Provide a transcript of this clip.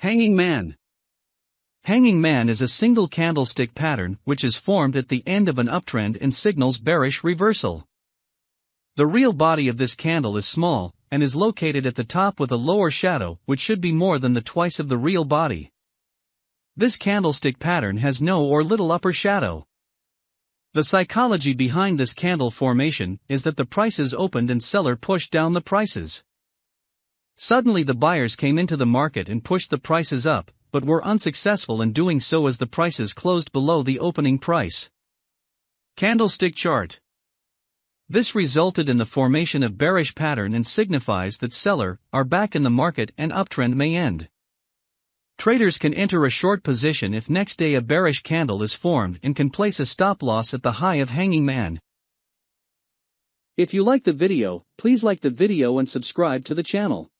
Hanging Man. Hanging Man is a single candlestick pattern which is formed at the end of an uptrend and signals bearish reversal. The real body of this candle is small, and is located at the top with a lower shadow which should be more than the twice of the real body. This candlestick pattern has no or little upper shadow. The psychology behind this candle formation is that the prices opened and seller pushed down the prices. Suddenly the buyers came into the market and pushed the prices up, but were unsuccessful in doing so as the prices closed below the opening price. Candlestick chart. This resulted in the formation of bearish pattern and signifies that sellers are back in the market and uptrend may end. Traders can enter a short position if next day a bearish candle is formed and can place a stop loss at the high of Hanging Man. If you like the video, please like the video and subscribe to the channel.